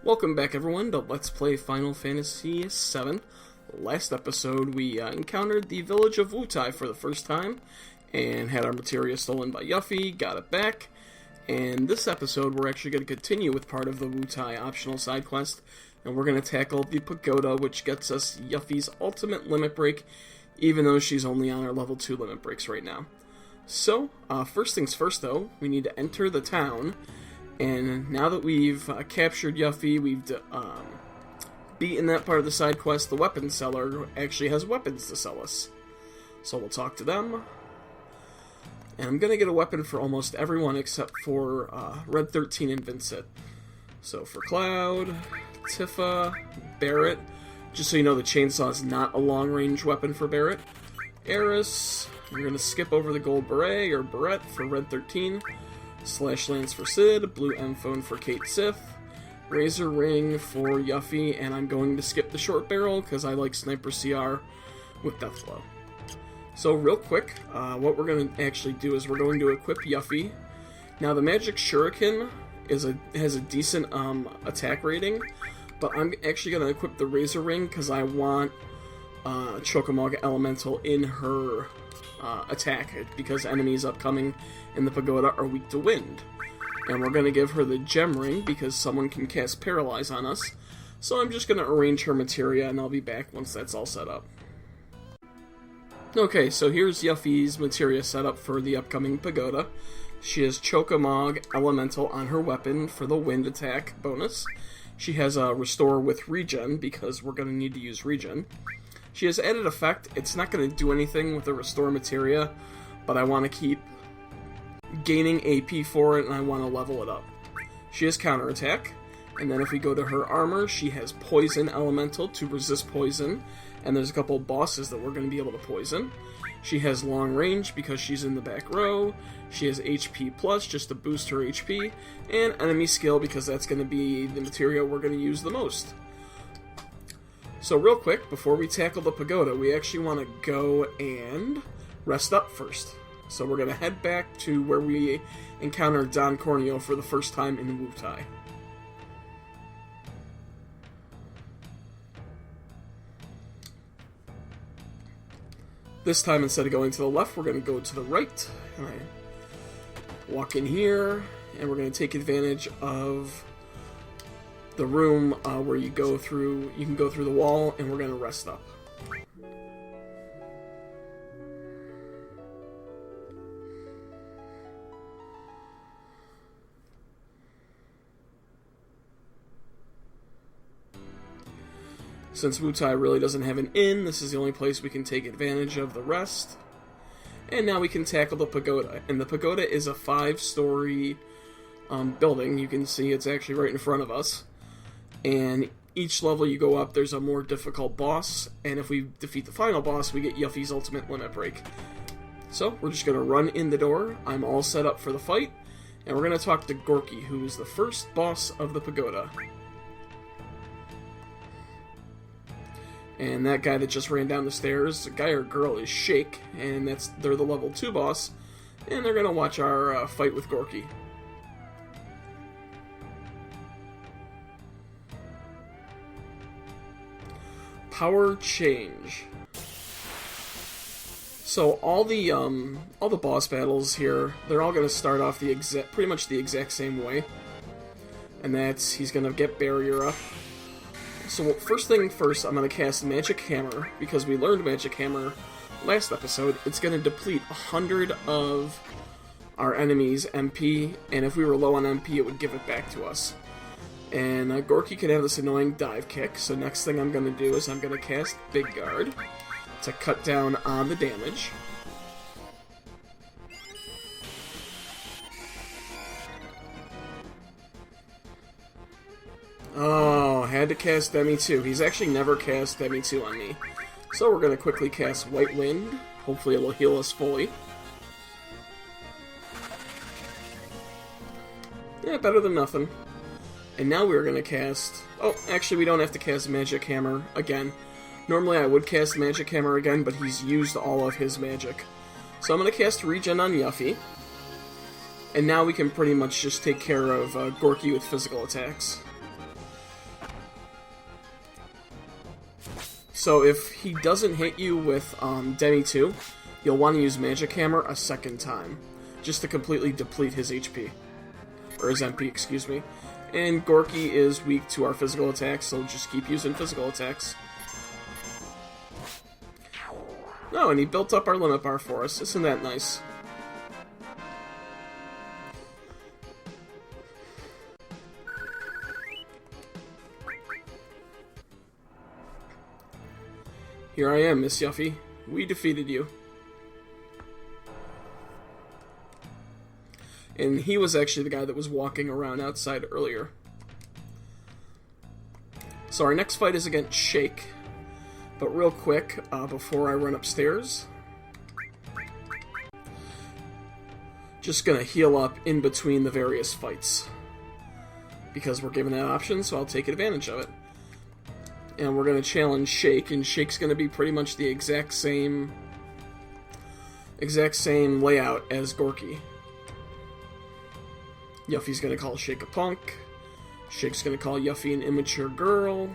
Welcome back everyone to Let's Play Final Fantasy VII. Last episode we encountered the village of Wutai for the first time and had our materia stolen by Yuffie, got it back, and this episode we're actually going to continue with part of the Wutai optional side quest, and we're going to tackle the Pagoda, which gets us Yuffie's ultimate limit break, even though she's only on our level 2 limit breaks right now. So, first things first though, we need to enter the town. And now that we've captured Yuffie, we've beaten that part of the side quest, the weapon seller actually has weapons to sell us. So we'll talk to them. And I'm going to get a weapon for almost everyone except for Red 13 and Vincent. So for Cloud, Tifa, Barret, just so you know the chainsaw is not a long-range weapon for Barret. Eris, we're going to skip over the gold beret or barrette for Red 13. Slash Lance for Sid, Blue M Phone for Kate Sith, Razor Ring for Yuffie, and I'm going to skip the short barrel because I like Sniper CR with Deathflow. So real quick, what we're going to actually do is we're going to equip Yuffie. Now the Magic Shuriken has a decent attack rating, but I'm actually going to equip the Razor Ring because I want Cho'Gamak Elemental in her attack, because enemies upcoming in the Pagoda are weak to wind. And we're going to give her the Gem Ring because someone can cast Paralyze on us. So I'm just going to arrange her materia and I'll be back once that's all set up. Okay, so here's Yuffie's materia set up for the upcoming Pagoda. She has Cho'Gamak Elemental on her weapon for the wind attack bonus. She has a Restore with Regen because we're going to need to use Regen. She has added effect. It's not going to do anything with the Restore materia, but I want to keep gaining AP for it, and I want to level it up. She has counterattack, and then if we go to her armor, she has Poison Elemental to resist poison, and there's a couple bosses that we're going to be able to poison. She has long range because she's in the back row. She has HP plus just to boost her HP, and enemy skill because that's going to be the materia we're going to use the most. So real quick, before we tackle the Pagoda, we actually want to go and rest up first. So we're going to head back to where we encountered Don Corneo for the first time in Wutai. This time, instead of going to the left, we're going to go to the right. And I walk in here, and we're going to take advantage of the room where you can go through the wall, and we're going to rest up. Since Wutai really doesn't have an inn, this is the only place we can take advantage of the rest. And now we can tackle the Pagoda. And the Pagoda is a 5-story building. You can see it's actually right in front of us. And each level you go up, there's a more difficult boss. And if we defeat the final boss, we get Yuffie's ultimate limit break. So we're just going to run in the door. I'm all set up for the fight. And we're going to talk to Gorky, who is the first boss of the Pagoda. And that guy that just ran down the stairs, the guy or girl, is Shake, and they're the level 2 boss, and they're going to watch our fight with Gorky. Power change. So all the boss battles here, they're all going to start off pretty much the exact same way, and that's he's going to get barrier up. So first thing first, I'm going to cast Magic Hammer, because we learned Magic Hammer last episode. It's going to deplete 100 of our enemy's MP, and if we were low on MP, it would give it back to us. And Gorky can have this annoying dive kick, so next thing I'm going to do is I'm going to cast Big Guard to cut down on the damage. Oh, had to cast Demi 2. He's actually never cast Demi 2 on me. So we're going to quickly cast White Wind. Hopefully it'll heal us fully. Yeah, better than nothing. And now we're going to cast... Oh, actually we don't have to cast Magic Hammer again. Normally I would cast Magic Hammer again, but he's used all of his magic. So I'm going to cast Regen on Yuffie. And now we can pretty much just take care of Gorky with physical attacks. So if he doesn't hit you with Demi 2, you'll want to use Magic Hammer a second time, just to completely deplete his HP. Or his MP, excuse me. And Gorky is weak to our physical attacks, so just keep using physical attacks. No, and he built up our limit bar for us. Isn't that nice? Here I am, Miss Yuffie. We defeated you. And he was actually the guy that was walking around outside earlier. So our next fight is against Shake. But real quick, before I run upstairs, just gonna heal up in between the various fights. Because we're given that option, so I'll take advantage of it. And we're gonna challenge Shake, and Shake's gonna be pretty much the exact same layout as Gorky. Yuffie's gonna call Shake a punk. Shake's gonna call Yuffie an immature girl.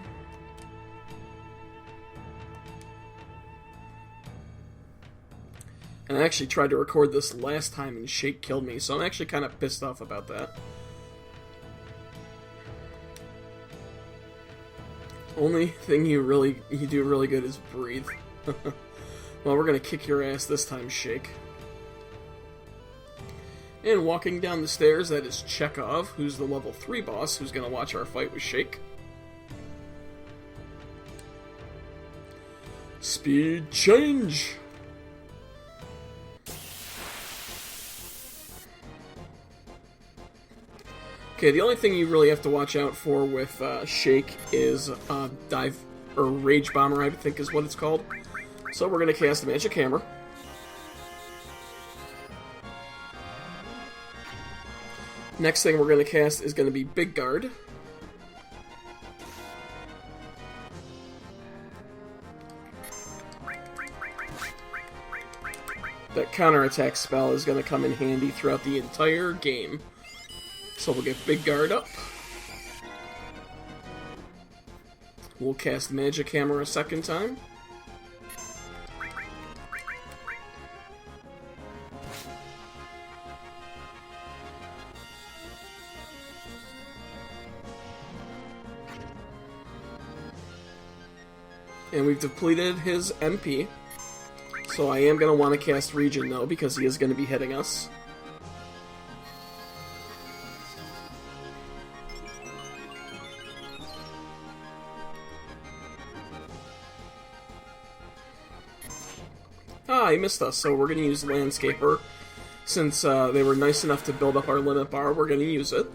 And I actually tried to record this last time and Shake killed me, so I'm actually kind of pissed off about that. Only thing you do really good is breathe. Well, we're gonna kick your ass this time, Shake. And walking down the stairs, that is Chekhov, who's the level 3 boss, who's gonna watch our fight with Shake. Speed change! Okay, the only thing you really have to watch out for with Shake is Dive, or Rage Bomber, I think is what it's called. So we're going to cast Magic Hammer. Next thing we're going to cast is going to be Big Guard. That counterattack spell is going to come in handy throughout the entire game. So we'll get Big Guard up. We'll cast Magic Hammer a second time. And we've depleted his MP. So I am going to want to cast Regen though, because he is going to be hitting us. Ah, he missed us, so we're going to use Landscaper. Since they were nice enough to build up our limit bar, we're going to use it.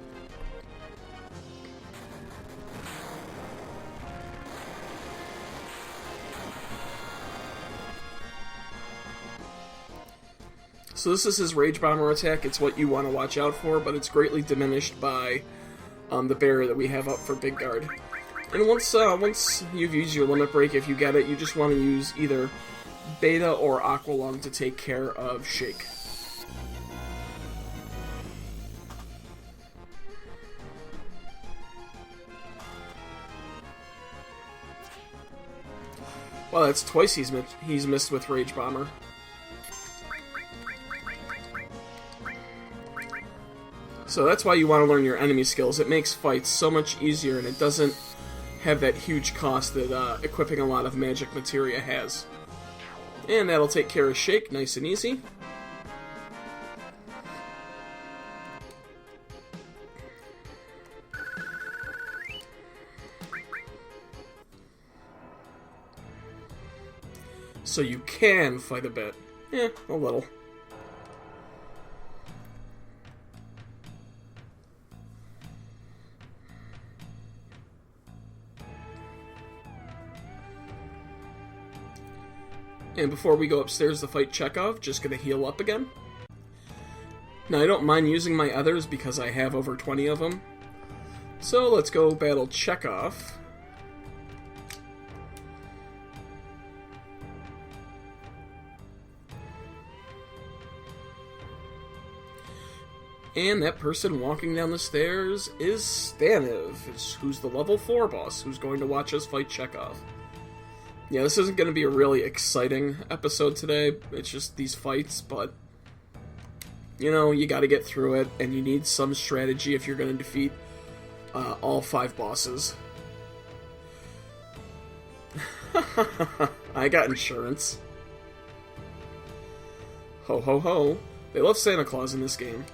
So this is his Rage Bomber attack. It's what you want to watch out for, but it's greatly diminished by the barrier that we have up for Big Guard. And once you've used your limit break, if you get it, you just want to use either Beta or Aqua Lung to take care of Shake. Well, that's twice he's missed with Rage Bomber. So that's why you want to learn your enemy skills. It makes fights so much easier, and it doesn't have that huge cost that equipping a lot of magic materia has. And that'll take care of Shake, nice and easy. So you can fight a bit. A little. And before we go upstairs to fight Chekhov, just gonna heal up again. Now I don't mind using my others because I have over 20 of them. So let's go battle Chekhov. And that person walking down the stairs is Staniv, who's the level 4 boss, who's going to watch us fight Chekhov. Yeah, this isn't going to be a really exciting episode today. It's just these fights, but, you know, you got to get through it, and you need some strategy if you're going to defeat all 5 bosses. I got insurance. Ho ho ho. They love Santa Claus in this game.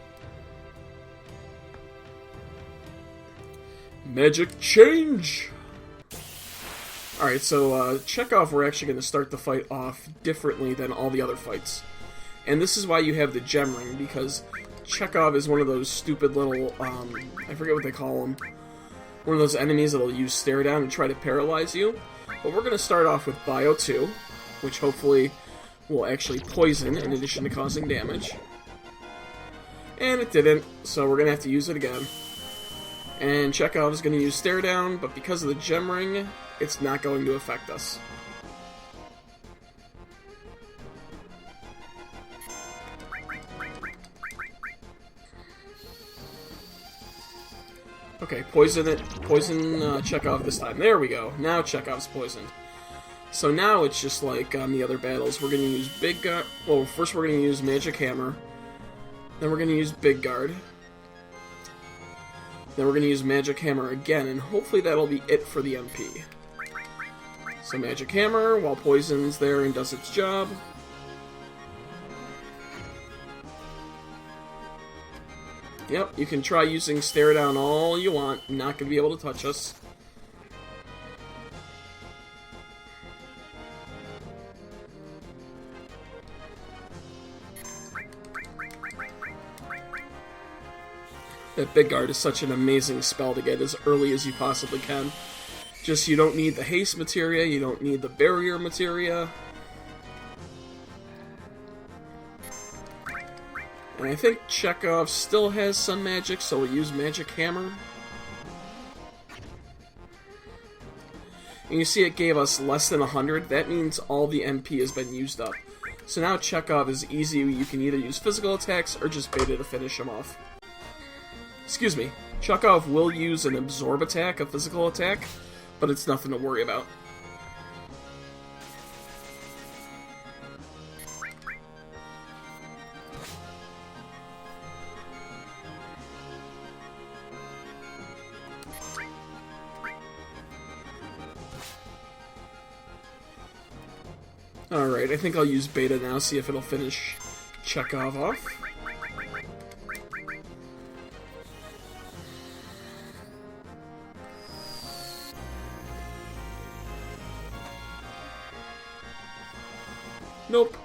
Magic change! Alright, so Chekhov, we're actually going to start the fight off differently than all the other fights. And this is why you have the gem ring, because Chekhov is one of those stupid little, I forget what they call them. One of those enemies that'll use stare down and try to paralyze you. But we're going to start off with Bio 2, which hopefully will actually poison in addition to causing damage. And it didn't, so we're going to have to use it again. And Chekhov is going to use stare down, but because of the gem ring, it's not going to affect us. Okay, poison it. Poison Chekhov this time. There we go. Now Chekhov's poisoned. So now it's just like on the other battles. We're going to use Big Guard. Well, first we're going to use Magic Hammer. Then we're going to use Big Guard. Then we're going to use Magic Hammer again, and hopefully that'll be it for the MP. So Magic Hammer, while Poison's there and does its job. Yep, you can try using Stare Down all you want, not going to be able to touch us. That Big Guard is such an amazing spell to get as early as you possibly can. Just, you don't need the haste materia, you don't need the barrier materia. And I think Chekhov still has some magic, so we'll use Magic Hammer. And you see it gave us less than 100, that means all the MP has been used up. So now Chekhov is easy, you can either use physical attacks or just beta to finish him off. Excuse me, Chekhov will use an absorb attack, a physical attack, but it's nothing to worry about. Alright, I think I'll use beta now, see if it'll finish Chekhov off. Nope.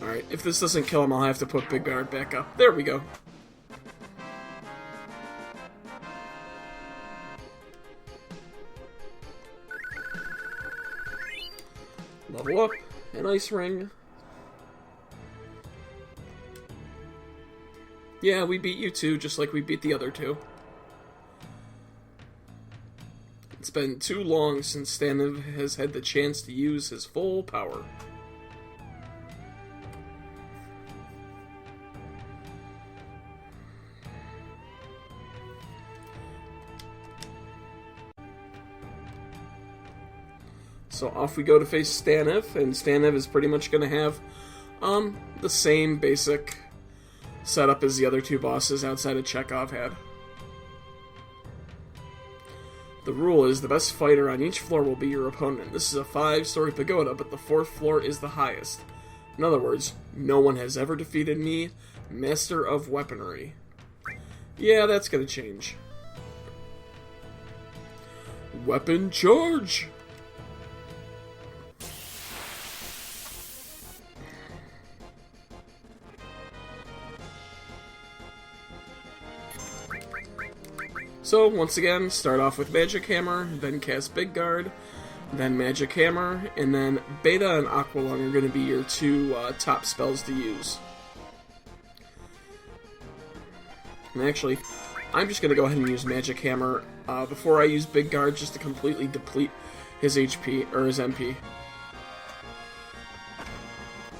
Alright, if this doesn't kill him, I'll have to put Big Guard back up. There we go. Level up. An ice ring. Yeah, we beat you too, just like we beat the other two. It's been too long since Staniv has had the chance to use his full power. So off we go to face Staniv, and Staniv is pretty much going to have the same basic setup as the other two bosses outside of Chekhov had. The rule is the best fighter on each floor will be your opponent. This is a 5-story pagoda, but the 4th floor is the highest. In other words, no one has ever defeated me, Master of Weaponry. Yeah, that's gonna change. Weapon charge! So, once again, start off with Magic Hammer, then cast Big Guard, then Magic Hammer, and then Beta and Aqualung are going to be your two top spells to use. And actually, I'm just going to go ahead and use Magic Hammer before I use Big Guard just to completely deplete his HP, or his MP.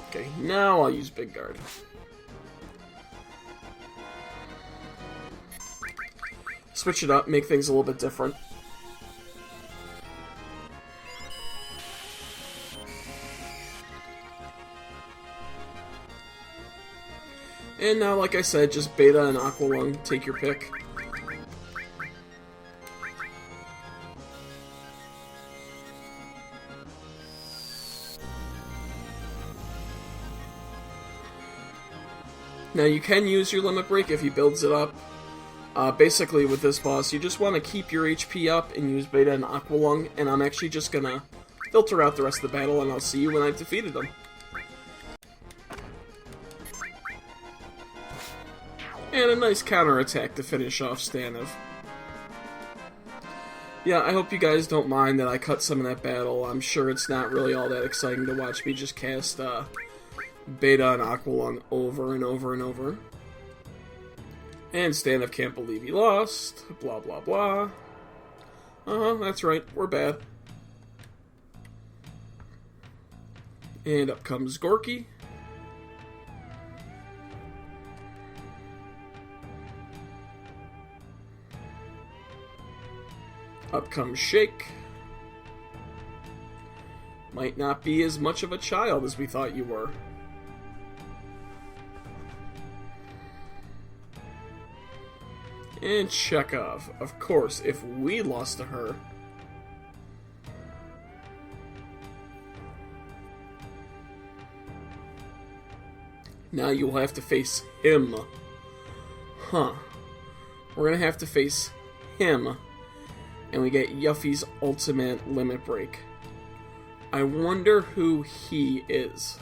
Okay, now I'll use Big Guard. switch it up, make things a little bit different. And now, like I said, just Beta and Aqua Lung, take your pick. Now you can use your Limit Break if he builds it up. Basically with this boss, you just want to keep your HP up and use Beta and Aqua Lung, and I'm actually just gonna filter out the rest of the battle, and I'll see you when I've defeated him. And a nice counterattack to finish off Staniv. Yeah, I hope you guys don't mind that I cut some of that battle. I'm sure it's not really all that exciting to watch me just cast Beta and Aqua Lung over and over and over. And Staniv can't believe he lost. Blah, blah, blah. That's right. We're bad. And up comes Gorky. Up comes Shake. Might not be as much of a child as we thought you were. And Chekhov. Of course, if we lost to her. Now you will have to face him. Huh. We're gonna have to face him. And we get Yuffie's ultimate Limit Break. I wonder who he is.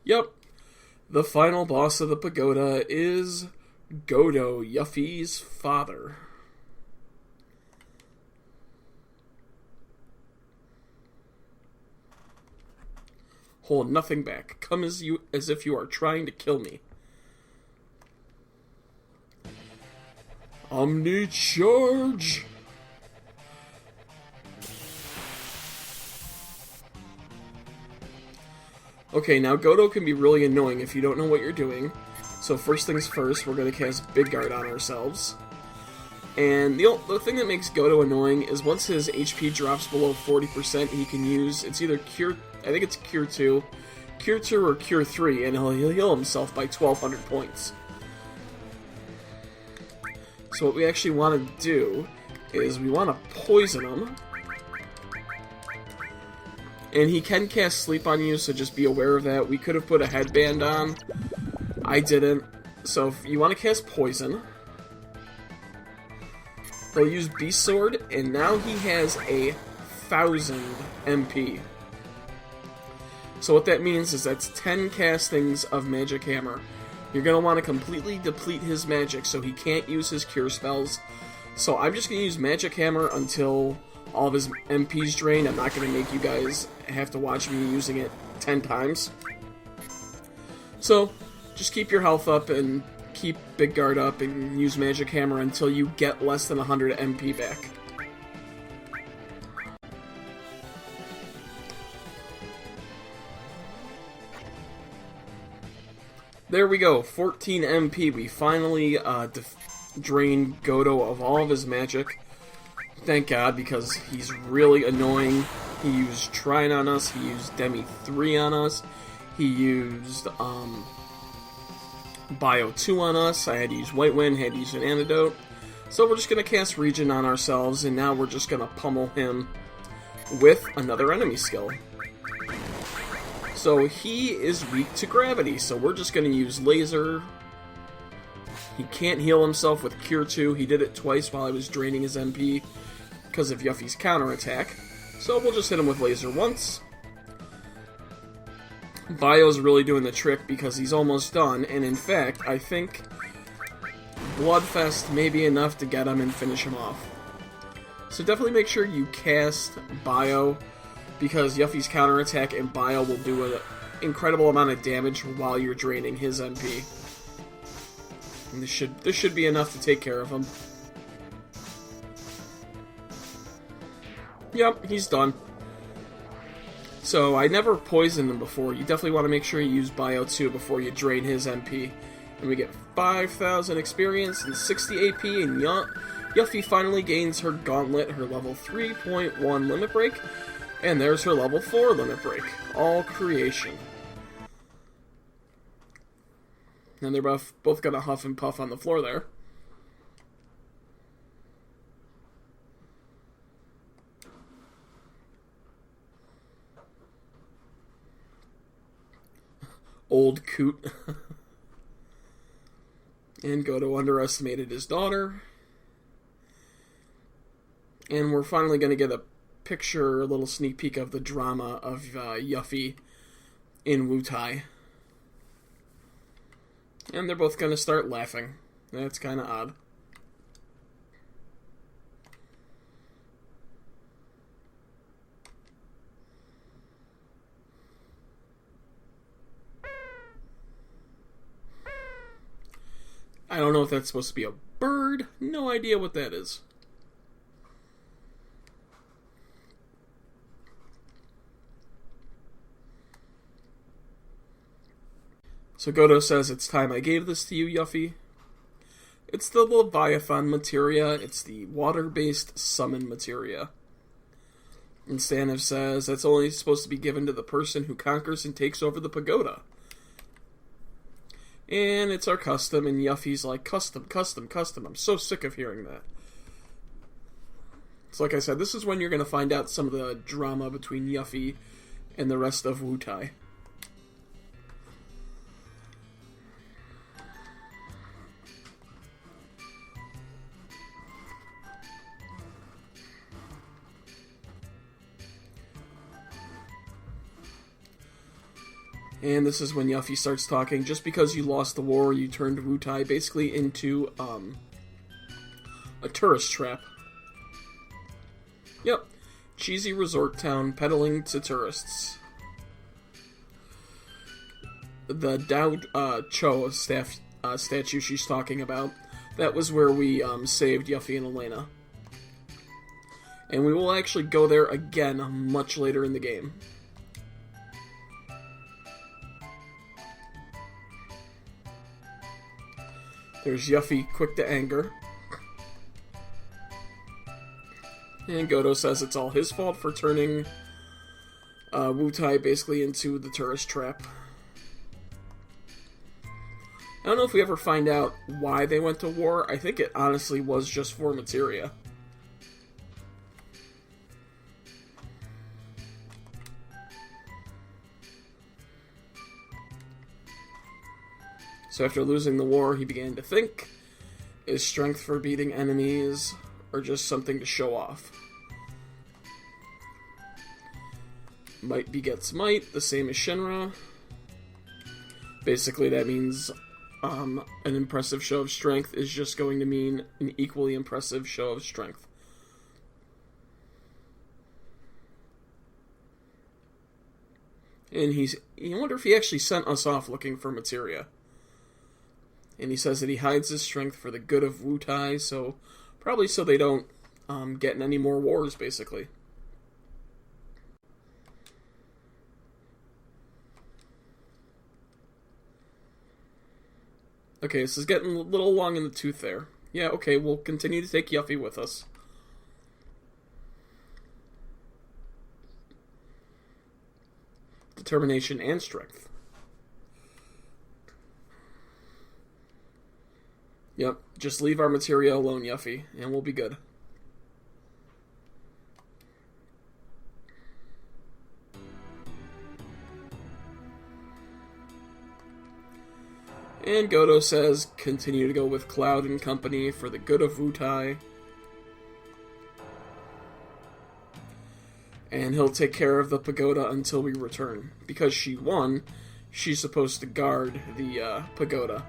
Yep, the final boss of the pagoda is Godo, Yuffie's father. Hold nothing back. Come as if you are trying to kill me. Omni charge! Okay, now Godo can be really annoying if you don't know what you're doing. So first things first, we're going to cast Big Guard on ourselves. And the thing that makes Godo annoying is once his HP drops below 40%, he can use, it's either Cure, I think it's Cure 2 or Cure 3, and he'll heal himself by 1200 points. So what we actually want to do is we want to poison him. And he can cast Sleep on you, so just be aware of that. We could have put a headband on. I didn't. So if you want to cast Poison, he'll use Beast Sword, and now he has 1,000 MP. So what that means is that's 10 castings of Magic Hammer. You're going to want to completely deplete his magic so he can't use his cure spells. So I'm just going to use Magic Hammer until all of his MP's drained. I'm not going to make you guys have to watch me using it 10 times. So, just keep your health up and keep Big Guard up and use Magic Hammer until you get less than 100 MP back. There we go, 14 MP. We finally drained Godo of all of his magic. Thank God, because he's really annoying. He used Trine on us, he used Demi 3 on us, he used Bio 2 on us, I had to use White Wind, had to use an Antidote. So we're just going to cast Regen on ourselves, and now we're just going to pummel him with another enemy skill. So he is weak to gravity, so we're just going to use Laser. He can't heal himself with Cure 2, he did it twice while I was draining his MP because of Yuffie's counterattack. So we'll just hit him with Laser once. Bio's really doing the trick because he's almost done, and in fact, I think Bloodfest may be enough to get him and finish him off. So definitely make sure you cast Bio, because Yuffie's counterattack and bio will do an incredible amount of damage while you're draining his MP. And this should be enough to take care of him. Yep, he's done. So, I never poisoned him before. You definitely want to make sure you use Bio 2 before you drain his MP. And we get 5,000 experience and 60 AP, and Yuffie finally gains her Gauntlet, her level 3.1 limit break, and there's her level 4 limit break. All creation. And they're both gonna huff and puff on the floor there. Old coot. And Goto underestimated his daughter. And we're finally going to get a picture, a little sneak peek of the drama of Yuffie in Wutai. And they're both going to start laughing. That's kind of odd. I don't know if that's supposed to be a bird. No idea what that is. So Goto says, "It's time I gave this to you, Yuffie." It's the Leviathan Materia. It's the water-based summon materia. And Staniv says, "That's only supposed to be given to the person who conquers and takes over the pagoda." And it's our custom, and Yuffie's like, custom, custom, custom. I'm so sick of hearing that. So like I said, this is when you're going to find out some of the drama between Yuffie and the rest of Wutai. And this is when Yuffie starts talking. Just because you lost the war, you turned Wutai basically into a tourist trap. Yep. Cheesy resort town peddling to tourists. The Dao Cho statue she's talking about, that was where we saved Yuffie and Elena. And we will actually go there again much later in the game. There's Yuffie, quick to anger. And Goto says it's all his fault for turning Wutai basically into the tourist trap. I don't know if we ever find out why they went to war. I think it honestly was just for materia. So after losing the war, he began to think, is strength for beating enemies, or just something to show off? Might begets might, the same as Shinra. Basically that means an impressive show of strength is just going to mean an equally impressive show of strength. And you wonder if he actually sent us off looking for materia. And he says that he hides his strength for the good of Wutai, so probably so they don't get in any more wars, basically. Okay, this is getting a little long in the tooth there. Yeah, okay, we'll continue to take Yuffie with us. Determination and strength. Yep, just leave our materia alone, Yuffie, and we'll be good. And Goto says, continue to go with Cloud and company for the good of Wutai. And he'll take care of the pagoda until we return. Because she won, she's supposed to guard the pagoda.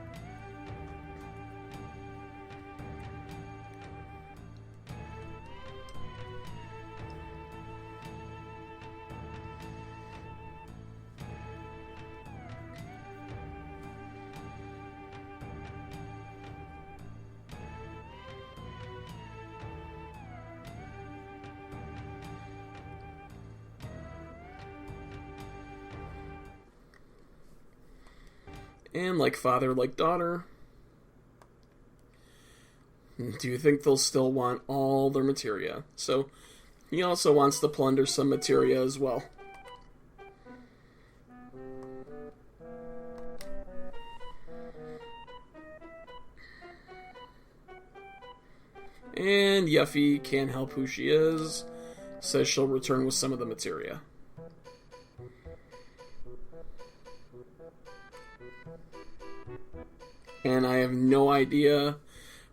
And like father, like daughter. Do you think they'll still want all their materia? So he also wants to plunder some materia as well. And Yuffie can't help who she is. Says she'll return with some of the materia. And I have no idea if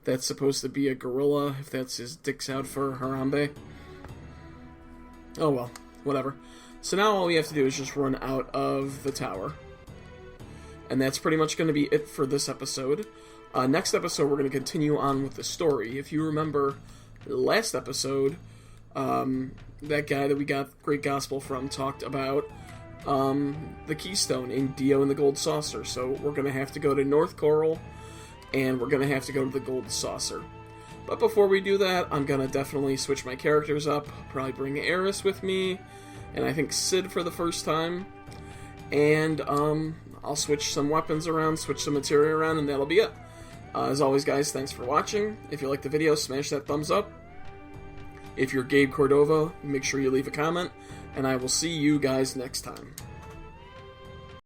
that's supposed to be a gorilla, if that's his dicks out for Harambe. Oh well, whatever. So now all we have to do is just run out of the tower. And that's pretty much going to be it for this episode. Next episode, we're going to continue on with the story. If you remember last episode, that guy that we got Great Gospel from talked about the Keystone in Dio and the Gold Saucer. So we're going to have to go to North Coral, and we're going to have to go to the Gold Saucer. But before we do that, I'm going to definitely switch my characters up. Probably bring Eris with me, and I think Sid for the first time. And I'll switch some weapons around, switch some materia around, and that'll be it. As always, guys, thanks for watching. If you liked the video, smash that thumbs up. If you're Gabe Cordova, make sure you leave a comment, and I will see you guys next time.